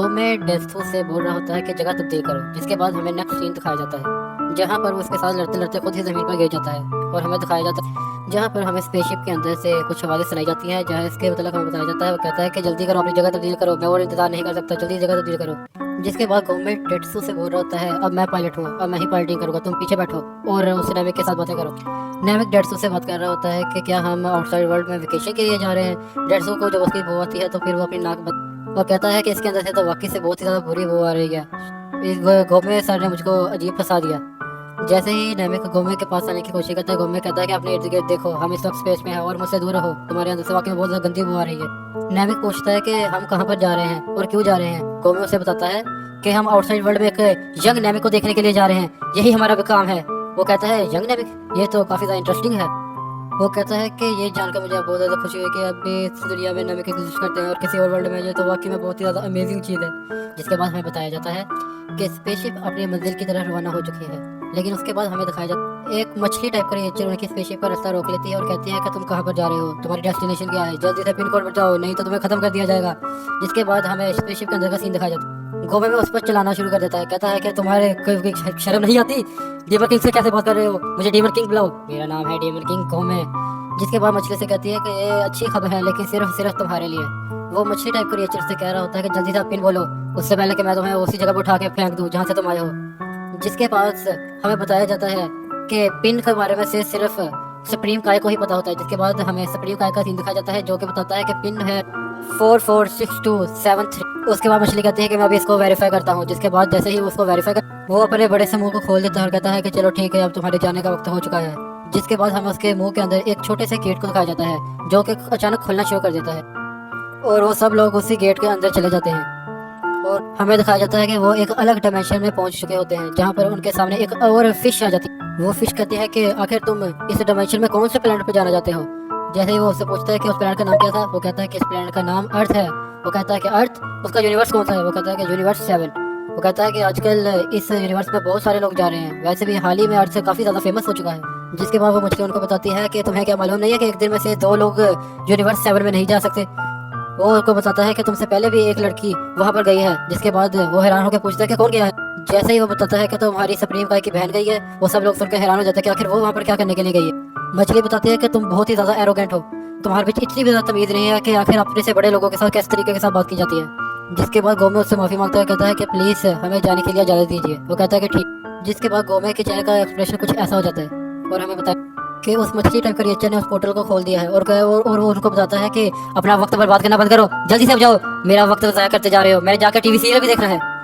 में डेस्टो से बोल रहा होता है कि जगह तब्दील करो, जिसके बाद हमें नेक्स्ट सीन दिखाया जाता है जहाँ पर वो उसके साथ लड़ते लड़ते खुद ही ज़मीन पर गिर जाता है और हमें दिखाया जाता है जहाँ पर हमें स्पेसशिप के अंदर से कुछ आवाज़ें सुनाई जाती हैं जहाँ इसके मतलब हमें बताया जाता है। वो कहता है कि जल्दी करो, अपनी जगह तब्दील करो, मैं और इंतजार नहीं कर सकता, जल्दी जगह तब्दील करो। जिसके बाद गवर्नमेंट डेट्सू से बोल रहा होता है अब मैं पायलट हूँ, अब मैं ही पायलटिंग करूँगा, तुम पीछे बैठो और उस नैमिक के साथ बातें करो। नैमिक डेट्सू से बात कर रहा होता है कि क्या हम आउटसाइड वर्ल्ड में वेकेशन के लिए जा रहे हैं। डेट्सू को जब उसकी बो आती है तो फिर वो अपनी नाक और कहता है कि इसके अंदर से तो वाकई से बहुत ही ज़्यादा बुरी बो आ रही है। इस गोमे सर ने मुझको अजीब फंसा दिया। जैसे ही नैमिक गोमे के पास आने की कोशिश करता है, गोमे कहता है कि अपने इर्द गिर्द देखो, हम इस वक्त स्पेस में हैं और मुझसे दूर रहो, तुम्हारे अंदर से वाकई में बहुत ज़्यादा गंदी बो आ रही है। नैमिक पूछता है कि हम कहाँ पर जा रहे हैं और क्यों जा रहे हैं। गोमे उसे बताता है कि हम आउटसाइड वर्ल्ड में एक यंग नैमिक को देखने के लिए जा रहे हैं, यही हमारा भी काम है। वो कहता है यंग नैमिक, ये तो काफ़ी ज़्यादा इंटरेस्टिंग है। वो कहता है कि ये जानकर मुझे बहुत ज़्यादा खुशी हुई कि अब भी इस दुनिया में नमिक एग्जिस्ट करते हैं और किसी और वर्ल्ड में, ये तो वाकई में बहुत ही ज़्यादा अमेजिंग चीज़ है। जिसके बाद हमें बताया जाता है कि स्पेसशिप अपनी मंजिल की तरफ रवाना हो चुकी है, लेकिन उसके बाद हमें दिखाया जाता है एक मछली टाइप क्रिएचर उनकी स्पेसशिप का रास्ता रोक लेती है और कहती है कि तुम कहाँ पर जा रहे हो, तुम्हारी डेस्टिनेशन क्या है, जल्दी से पिन कोड बताओ नहीं तो तुम्हें खत्म कर दिया जाएगा। जिसके बाद हमें स्पेसशिप के अंदर का सीन दिखाया जाता है। गोमे में उस पर चलाना शुरू कर देता है, कहता है कि तुम्हारे कोई शर्म नहीं आती, डीमन किंग से कैसे बात कर रहे हो, मुझे डीमन किंग बुलाओ, मेरा नाम है डीमन किंग गोमे। जिसके बाद मछली से कहती है कि ये अच्छी खबर है लेकिन सिर्फ तुम्हारे लिए। वो मछली टाइप क्रिएचर से कह रहा होता है कि जल्दी से पिन बोलो, उससे पहले कि मैं तुम्हें उसी जगह पर उठा के फेंक दूं जहाँ से तुम आए हो। जिसके पास हमें बताया जाता है कि पिन के बारे में से सिर्फ सुप्रीम काय को ही पता होता है। जिसके बाद हमें सुप्रीम काय का सीन दिखाया जाता है जो कि बताता है कि पिन है 446273। उसके बाद मछली कहती है कि मैं अभी इसको वेरीफाई करता हूँ। जिसके बाद जैसे ही उसको वेरीफाई कर वो अपने बड़े से मुंह को खोल देता है और कहता है कि चलो ठीक है, अब तुम्हारे जाने का वक्त हो चुका है। जिसके बाद हमें उसके मुंह के अंदर एक छोटे से गेट को दिखाया जाता है जो कि अचानक खुलना शुरू कर देता है और वो सब लोग उसी गेट के अंदर चले जाते हैं और हमें दिखाया जाता है कि वो एक अलग डायमेंशन में पहुंच चुके होते हैं जहां पर उनके सामने एक और फिश आ जाती है। वो फिश कहती है कि आखिर तुम इस डायमेंशन में कौन से प्लेनेट पर जाना चाहते हो। जैसे ही वो उससे पूछता है कि उस प्लेनेट का नाम क्या था, वो कहता है कि इस प्लेनेट का नाम अर्थ है। वो कहता है कि अर्थ, उसका यूनिवर्स कौन सा है। वो कहता है कि यूनिवर्स 7। वो कहता है कि आजकल इस यूनिवर्स में बहुत सारे लोग जा रहे हैं, वैसे भी हाल ही में अर्थ से काफ़ी ज़्यादा फेमस हो चुका है। जिसके बाद वो मछली उनको बताती है कि तुम्हें क्या मालूम नहीं है कि एक दिन में से 2 लोग यूनिवर्स 7 में नहीं जा सकते। वो उनको बताता है कि तुमसे पहले भी एक लड़की वहाँ पर गई है। जिसके बाद वो हैरान होकर पूछता है कि कौन गया है। जैसे ही वो बताता है कि तुम्हारी सुप्रीम काय की बहन गई है, वो सब लोग सुनकर हैरान हो जाते हैं कि आखिर वो वहाँ पर क्या करने के लिए गई है। मछली बताती है कि तुम बहुत ही ज़्यादा एरोगेंट हो, तुम्हारे बीच इतनी भी ज़्यादा तमीज़ नहीं है कि आखिर अपने से बड़े लोगों के साथ किस तरीके के साथ बात की जाती है। जिसके बाद गोमे उससे माफ़ी मांगता है, कहता है कि प्लीज़ हमें जाने के लिए इजाज़त दीजिए। वो कहता है कि ठीक। जिसके बाद गोमे के चेहरे का एक्सप्रेशन कुछ ऐसा हो जाता है और हमें बताया कि उस मछली टाइप क्रिएचर ने उस पोर्टल को खोल दिया है और वो उनको बताता है कि अपना वक्त बर्बाद करना बंद करो, जल्दी से अब जाओ, मेरा वक्त ज़ाया करते जा रहे हो, मैंने जाकर टीवी सीरियल भी देखना है।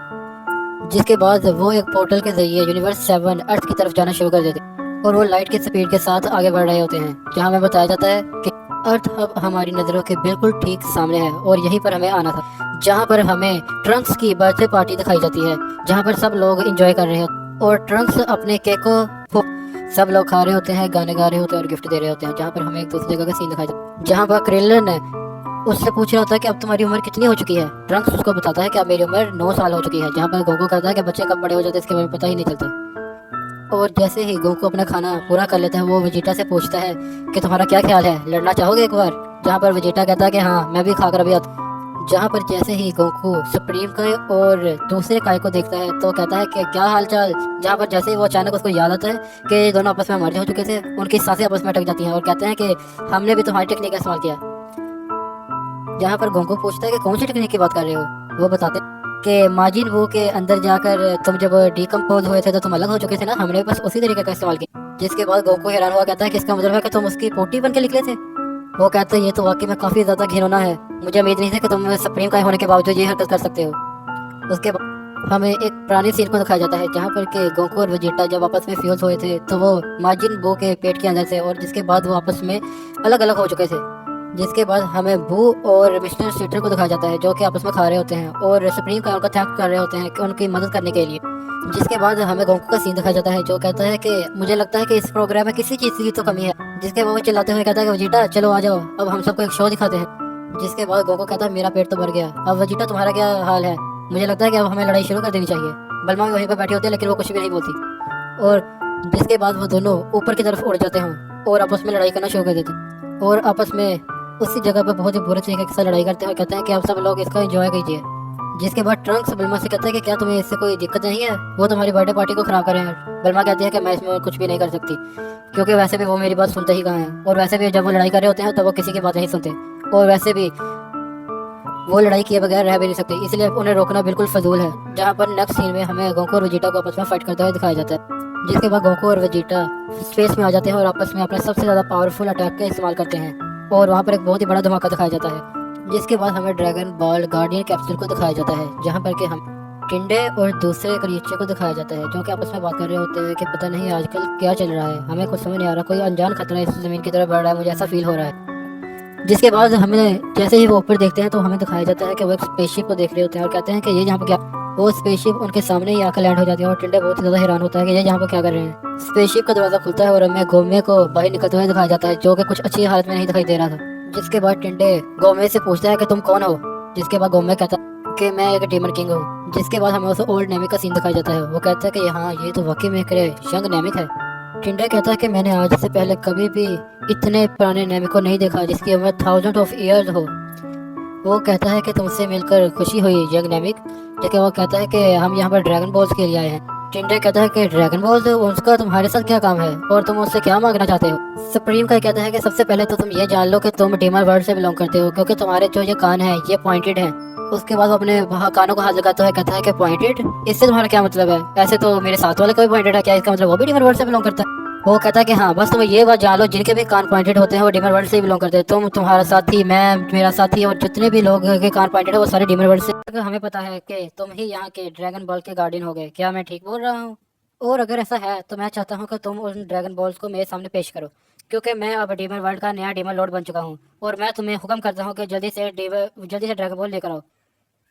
जिसके बाद वो एक पोर्टल के जरिए यूनिवर्स 7 अर्थ की तरफ जाना शुरू कर देते हैं और वो लाइट की स्पीड के साथ आगे बढ़ रहे होते हैं जहाँ हमें बताया जाता है कि अर्थ अब हमारी नज़रों के बिल्कुल ठीक सामने है और यहीं पर हमें आना था। जहाँ पर हमें ट्रंक्स की बर्थडे पार्टी दिखाई जाती है जहाँ पर सब लोग एंजॉय कर रहे होते और ट्रंक्स अपने केक को सब लोग खा रहे होते हैं, गाने गा रहे होते हैं और गिफ्ट दे रहे होते हैं। जहाँ पर हमें एक दूसरी जगह का सीन दिखाया जाता है जहाँ पर क्रिलन उससे पूछ रहा होता है कि अब तुम्हारी उम्र कितनी हो चुकी है। ट्रंक्स उसको बताता है कि अब मेरी उम्र 9 साल हो चुकी है। जहाँ पर गोकू कहता है कि बच्चे कब बड़े हो जाते हैं इसके बारे में पता ही नहीं चलता। और जैसे ही गोकू अपना खाना पूरा कर लेता है, वो वेजिटा से पूछता है कि तुम्हारा क्या ख्याल है, लड़ना चाहोगे एक बार। जहाँ पर वेजिटा कहता है कि हाँ मैं भी खाकर अभी आता। जहाँ पर जैसे ही गोकू सुप्रीम काय और दूसरे काय को देखता है तो कहता है कि क्या हाल चाल। जहाँ पर जैसे ही वो अचानक उसको याद आता है कि दोनों आपस में मर्ज हो चुके थे, उनकी सांसें आपस में अटक जाती हैं और कहते हैं कि हमने भी तुम्हारी टेक्निक का इस्तेमाल किया। जहाँ पर गोकू पूछता है कि कौन सी टेक्निक की बात कर रहे हो। वो बताते हैं कि माजिन वो के अंदर जाकर तुम जब डिकम्पोज हुए थे तो तुम अलग हो चुके थे ना, हमने बस उसी तरीके का इस्तेमाल किया। जिसके बाद गोकू हैरान हुआ, कहता है कि इसका मतलब है कि तुम उसकी पोटी बन के निकले थे। वो कहते हैं ये तो वाकई में काफ़ी ज़्यादा घिनौना है, मुझे उम्मीद नहीं थी कि तुम सुप्रीम काय होने के बावजूद ये हरकत कर सकते हो। उसके बाद हमें एक पुराने सीन को दिखाया जाता है जहाँ पर के गोकू और वेजिटा जब आपस में फ्यूज हुए थे तो वो माजिन बू के पेट के अंदर से, और जिसके बाद वो आपस में अलग अलग हो चुके थे। जिसके बाद हमें बू और मिस्टर स्वीटर को दिखाया जाता है जो कि आपस में खा रहे होते हैं और सुप्रीम काय उनका थैंक कर रहे होते हैं कि उनकी मदद करने के लिए। जिसके बाद हमें गोकू का सीन दिखाया जाता है जो कहता है कि मुझे लगता है कि इस प्रोग्राम में किसी चीज़ की तो कमी है। जिसके बाद वो चिल्लाते हुए कहता है कि वेजिटा चलो आ जाओ, अब हम सबको एक शो दिखाते हैं। जिसके बाद गोकू कहता है मेरा पेट तो भर गया, अब वेजिटा तुम्हारा क्या हाल है, मुझे लगता है कि अब हमें लड़ाई शुरू कर देनी चाहिए। बलमा भी वहीं पर बैठी होती है लेकिन वो कुछ भी नहीं बोलती। और जिसके बाद वो दोनों ऊपर की तरफ उड़ जाते हैं और आपस में लड़ाई करना शुरू कर देते हैं और आपस में उसी जगह पर बहुत ही बुरे तरीके के साथ लड़ाई करते हैं और कहते हैं कि आप सब लोग इसका एंजॉय कीजिए। जिसके बाद ट्रंक्स बल्मा से कहता है कि क्या तुम्हें इससे कोई दिक्कत नहीं है, वो तुम्हारी बर्थडे पार्टी को खराब करे हैं। बल्मा कहती है कि मैं इसमें कुछ भी नहीं कर सकती, क्योंकि वैसे भी वो मेरी बात सुनते ही कहाँ हैं, और वैसे भी जब वो लड़ाई कर रहे होते हैं तो वो किसी की बात नहीं सुनते, और वैसे भी वो लड़ाई किए बगैर रह भी नहीं सकते, इसलिए उन्हें रोकना बिल्कुल फजूल है। जहाँ पर नेक्स्ट सीन में हमें गोकू और वेजिटा को आपस में फाइट करते हुए दिखाया जाता है, जिसके बाद गोकू और वेजिटा स्पेस में आ जाते हैं और आपस में अपने सबसे ज़्यादा पावरफुल अटैक का इस्तेमाल करते हैं, और वहाँ पर एक बहुत ही बड़ा धमाका दिखाया जाता है। जिसके बाद हमें ड्रैगन बॉल गार्डियन कैप्सूल को दिखाया जाता है, जहाँ पर कि हम टिंडे और दूसरे क्रिएचर को दिखाया जाता है, जो कि आपस में बात कर रहे होते हैं कि पता नहीं आजकल क्या चल रहा है, हमें कुछ समझ नहीं आ रहा, कोई अनजान खतरा इस ज़मीन की तरफ बढ़ रहा है, मुझे ऐसा फील हो रहा है। जिसके बाद हमें जैसे ही वो ऊपर देखते हैं तो हमें दिखाया जाता है कि वो एक स्पेसशिप को देख रहे होते हैं और कहते हैं कि ये यहाँ पर क्या, वो स्पेसशिप उनके सामने ही आकर लैंड हो जाती है, और टिंडे बहुत ही ज़्यादा हैरान होता है कि ये यहाँ पर क्या कर रहे हैं। स्पेसशिप का दरवाज़ा खुलता है और हमें गोमे को बाहर निकलते हुए दिखाया जाता है, जो कि कुछ अच्छी हालत में नहीं दिखाई दे रहा था। जिसके बाद टिंडे गोमे से पूछता है कि तुम कौन हो, जिसके बाद गोमे कहता है कि मैं एक डेमन किंग हूँ। जिसके बाद हमें उसे ओल्ड नेमिक का सीन दिखाया जाता है, वो कहता है कि हाँ ये तो वाकई में एक यंग नेमिक है। टिंडे कहता है कि मैंने आज से पहले कभी भी इतने पुराने नेमिक को नहीं देखा जिसकी उम्र 1000 ऑफ ईयर्स हो। वो कहता है कि तुमसे मिलकर खुशी हुई यंग नेमिक, लेकिन वो कहता है कि हम यहाँ पर ड्रैगन बॉल्स के लिए आए हैं। टिंडे कहता है कि ड्रैगन बॉल्स, उसका तुम्हारे साथ क्या काम है और तुम उससे क्या मांगना चाहते हो। सुप्रीम का कहता है कि सबसे पहले तो तुम ये जान लो कि तुम डीमन वर्ल्ड से बिलोंग करते हो, क्योंकि तुम्हारे जो ये कान है ये पॉइंटेड है। उसके बाद वो अपने कानों को हाथ लगाता है, कहता है कि पॉइंटेड, इससे तुम्हारा क्या मतलब है, ऐसे तो मेरे साथ वाले कोई पॉइंटेड है, क्या इसका मतलब वो भी डीमन वर्ल्ड से बिलोंग करता है। वो कहता है कि हाँ बस तुम ये बात जान लो, जिनके भी कान पॉइंटेड होते हैं वो डीमन वर्ल्ड से बिलोंग करते हैं, तुम्हारा साथी, मैं, मेरा साथी और जितने भी लोग के कान पॉइंटेड है वो सारे डीमन वर्ल्ड से। हमें पता है कि तुम ही यहाँ के ड्रैगन बॉल के गार्डियन हो गए, क्या मैं ठीक बोल रहा हूँ? और अगर ऐसा है तो मैं चाहता हूँ कि तुम उन ड्रैगन बॉल्स को मेरे सामने पेश करो, क्योंकि मैं अब डीमन वर्ल्ड का नया डीमन लॉर्ड बन चुका हूँ, और मैं तुम्हें हुक्म करता हूँ कि जल्दी से ड्रैगन बॉल लेकर आओ।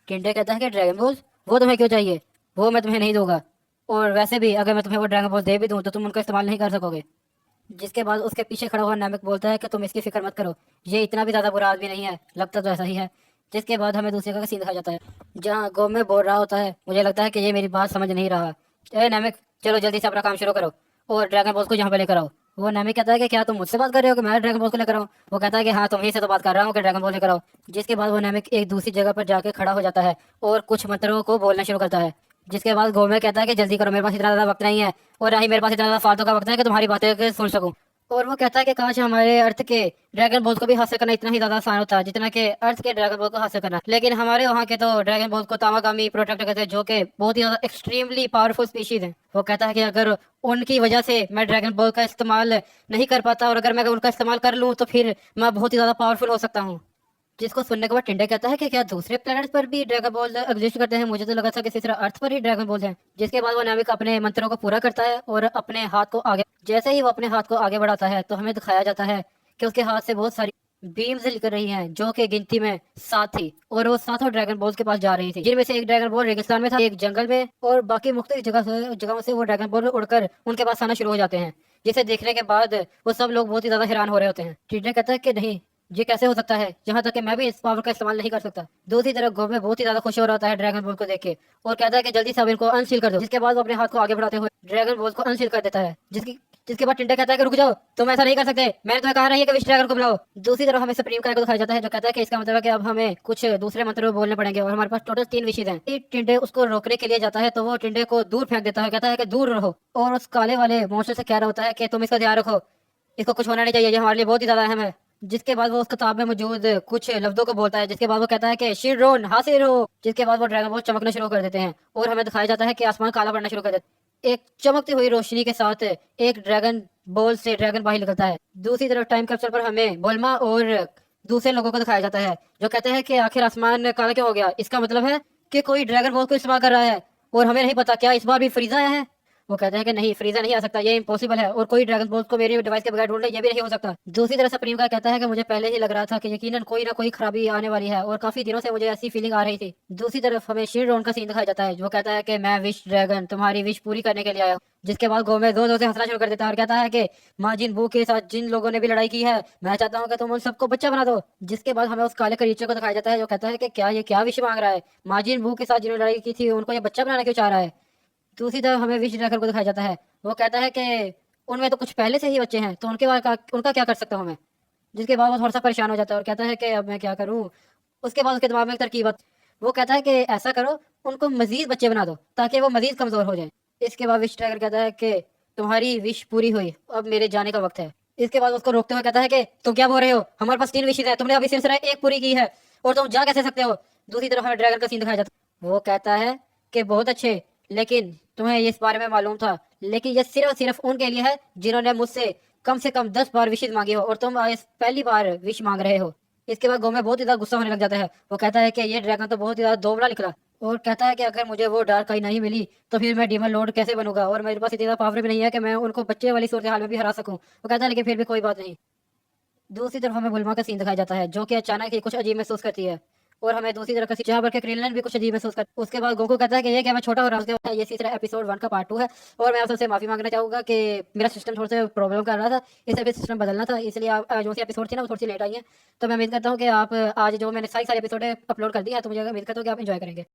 टिंडे कहता है कि ड्रैगन बॉल वो तुम्हें क्यों चाहिए, वो मैं तुम्हें नहीं दूंगा, और वैसे भी अगर मैं तुम्हें वो ड्रैगन बॉल दे भी दूँ तो तुम उनका इस्तेमाल नहीं कर सकोगे। जिसके बाद उसके पीछे खड़ा हुआ नामिक बोलता है कि तुम इसकी फिक्र मत करो, ये इतना भी ज़्यादा बुरा आदमी नहीं है, लगता तो ऐसा ही है। जिसके बाद हमें दूसरे का सीन दिखाया जाता है, जहाँ गोमे बोल रहा होता है, मुझे लगता है कि ये मेरी बात समझ नहीं रहा, ए नामिक चलो जल्दी से अपना काम शुरू करो और ड्रैगन बॉल को यहाँ पे लेकर आओ। वो नामिक कहता है कि क्या तुम मुझसे बात कर रहे हो कि मैं ड्रैगन बॉल को लेकर आऊँ? वो कहता है कि हाँ तुम्ही से तो बात कर रहा हूँ कि ड्रैगन बॉल लेकर आओ। जिसके बाद वो नामिक एक दूसरी जगह पर जाके खड़ा हो जाता है और कुछ मंत्रों को बोलना शुरू करता है। जिसके बाद गोमे कहता है कि जल्दी करो, मेरे पास इतना ज़्यादा वक्त नहीं है, और ना ही मेरे पास इतना ज़्यादा फालतू का वक्त है कि तुम्हारी बातें सुन सकूं। और वो कहता है कि काश हमारे अर्थ के ड्रैगन बॉल को भी हासिल करना इतना ही ज्यादा आसान होता है जितना कि अर्थ के ड्रैगन बॉल को हासिल करना, लेकिन हमारे वहाँ के तो ड्रैगन बॉल को तामागामी प्रोटेक्ट करते हैं, जो कि बहुत ही ज्यादा एक्सट्रीमली पावरफुल स्पीशीज हैं। वो कहता है कि अगर उनकी वजह से मैं ड्रैगन बॉल का इस्तेमाल नहीं कर पाता और अगर मैं उनका इस्तेमाल कर लूँ तो फिर मैं बहुत ही ज्यादा पावरफुल हो सकता हूँ। जिसको सुनने के बाद टिंडे कहता है कि क्या दूसरे प्लैनेट्स पर भी ड्रैगन बॉल एग्जिस्ट करते हैं, मुझे तो लगा था कि सिर्फ अर्थ पर ही ड्रैगन बॉल हैं। जिसके बाद वो नाविक अपने मंत्रों को पूरा करता है और अपने हाथ को आगे, जैसे ही वो अपने हाथ को आगे बढ़ाता है तो हमें दिखाया जाता है कि उसके हाथ से बहुत सारी बीम्स निकल रही हैं, जो कि गिनती में 7 थी, और वो सातों ड्रैगन बॉल्स के पास जा रही थी, जिनमें से एक ड्रैगन बॉल रेगिस्तान में था, एक जंगल में, और बाकी मुख्तलिफ जगहों से वो ड्रैगन बॉल उड़कर उनके पास आना शुरू हो जाते हैं। जिसे देखने के बाद वो सब लोग बहुत ही ज्यादा हैरान हो रहे होते हैं। टिंडे कहता है कि नहीं, ये कैसे हो सकता है, यहाँ तक कि मैं भी इस पावर का इस्तेमाल नहीं कर सकता। दूसरी तरफ गोमे बहुत ही ज्यादा खुश हो रहा होता है ड्रैगन बॉल को देख के, और कहता है कि जल्दी से अब इनको अनसील कर दो। जिसके बाद वो अपने हाथ को आगे बढ़ाते हुए ड्रैगन बॉल को अनसील कर देता है। जिसके बाद टिंडे कहता है कि रुक जाओ, तुम ऐसा नहीं कर सकते, मैंने तुम्हें कहा नहीं है कि विश ड्रैगन को बुलाओ। दूसरी तरफ हमें सुप्रीम काय को दिखाया जाता है, जो कहता है कि इसका मतलब है कि अब हमें कुछ दूसरे मंत्र बोलने पड़ेंगे और हमारे पास टोटल 3 विशेष हैं। टिंडे उसको रोकने के लिए जाता है तो वो टिंडे को दूर फेंक देता है, कहता है कि दूर रहो, और उस काले वाले मॉन्स्टर से कह रहा होता है कि तुम इसका ध्यान रखो, इसको कुछ होना नहीं चाहिए, ये हमारे लिए बहुत ही ज्यादा अहम है। जिसके बाद वो उस किताब में मौजूद कुछ लफ्जों को बोलता है, जिसके बाद वो कहता है कि शिरोन हासिल हो। जिसके बाद वो ड्रैगन बॉल चमकना शुरू कर देते हैं और हमें दिखाया जाता है कि आसमान काला पड़ना शुरू कर देता है। एक चमकती हुई रोशनी के साथ एक ड्रैगन बॉल से ड्रैगन बाहर निकलता है। दूसरी तरफ टाइम कैप्सूल पर हमें बोल्मा और दूसरे लोगों को दिखाया जाता है, जो कहते हैं कि आखिर आसमान काला क्यों हो गया, इसका मतलब है कि कोई ड्रैगन बॉल को इस्तेमाल कर रहा है, और हमें नहीं पता क्या इस बार भी फ्रीजा आया है। वो कहते हैं कि नहीं, फ्रीजा नहीं आ सकता, ये इम्पॉसिबल है, और कोई ड्रैगन बॉल को मेरे डिवाइस के बगैर ढूंढ ले, ये भी नहीं हो सकता। दूसरी तरफ सुप्रीम का कहता है कि मुझे पहले ही लग रहा था कि यकीनन कोई ना कोई खराबी आने वाली है, और काफी दिनों से मुझे ऐसी फीलिंग आ रही थी। दूसरी तरफ हमें शिनरोन का सीन दिखाया जाता है, जो कहता है कि मैं विश ड्रैगन तुम्हारी विश पूरी करने के लिए आया हूँ। जिसके बाद गोमे जोर जोर से हंसना शुरू कर देता है और कहता है कि माजिन बू के साथ जिन लोगों ने भी लड़ाई की है, मैं चाहता हूँ कि तुम उन सबको बच्चा बना दो। जिसके बाद हमें उस काले क्रीचर को दिखाया जाता है, जो कहता है कि क्या ये क्या विश मांग रहा है, माजिन बू के साथ जिन्होंने लड़ाई की थी उनको ये बच्चा बनाना क्यों चाह रहा है। दूसरी तरफ हमें विश ड्रैगन को दिखाया जाता है, वो कहता है कि उनमें तो कुछ पहले से ही बच्चे हैं, तो उनका क्या कर सकता हूँ मैं। जिसके बाद वो थोड़ा सा परेशान हो जाता है और कहता है कि अब मैं क्या करूँ। उसके बाद उसके दिमाग में एक तरकीब आती, वो कहता है कि ऐसा करो, उनको मजीद बच्चे बना दो ताकि वो मजीद कमजोर हो जाए। इसके बाद विश ट्रैकर कहता है कि तुम्हारी विश पूरी हुई, अब मेरे जाने का वक्त है। इसके बाद उसको रोकते हुए कहता है कि तुम क्या बोल रहे हो, हमारे पास 3 विशेज है, तुमने अभी सिर्फ एक पूरी की है और तुम जा कैसे सकते हो। दूसरी तरफ हमें ड्रैगन का सीन दिखाया जाता है। वो कहता है कि बहुत अच्छे, लेकिन तुम्हें इस बारे में मालूम था, लेकिन ये सिर्फ और सिर्फ उनके लिए है जिन्होंने मुझसे कम से कम 10 बार विशेज मांगी हो और तुम आज पहली बार विश मांग रहे हो। इसके बाद गोमे बहुत ही ज्यादा गुस्सा होने लग जाता है। वो कहता है कि ये ड्रैगन तो बहुत ही ज्यादा दोगला निकला और कहता है कि अगर मुझे वो डार्क आई नहीं मिली तो फिर मैं डीमन लॉर्ड कैसे बनूंगा, और मेरे पास इतना ज्यादा पावर भी नहीं है कि मैं उनको बच्चे वाली सूरत हाल में भी हरा सकूं। वो कहता है लेकिन फिर भी कोई बात नहीं। दूसरी तरफ हमें बुल्मा का सीन दिखाया जाता है जो कि अचानक ही कुछ अजीब महसूस करती है, और हमें दूसरी तरफ का सीन जहाँ पर के क्रिनलन भी कुछ अजीब महसूस करता है। उसके बाद गोकू कहता है कि ये क्या मैं छोटा हो रहा हूँ। उसके बाद ये तीसरा एपिसोड 1 का पार्ट 2 है, और मैं आप सबसे माफी मांगना चाहूंगा कि मेरा सिस्टम थोड़ा सा प्रॉब्लम कर रहा था, इसे भी सिस्टम बदलना था, इसलिए आप जो सी एपिसोड थी ना वो थोड़ी सी लेट आई है। तो मैं उम्मीद करता हूँ कि आप आज जो मैंने सारी एपिसोड अपलोड कर दी है, तो मुझे उम्मीद करता हूँ कि आप इंजॉय करेंगे।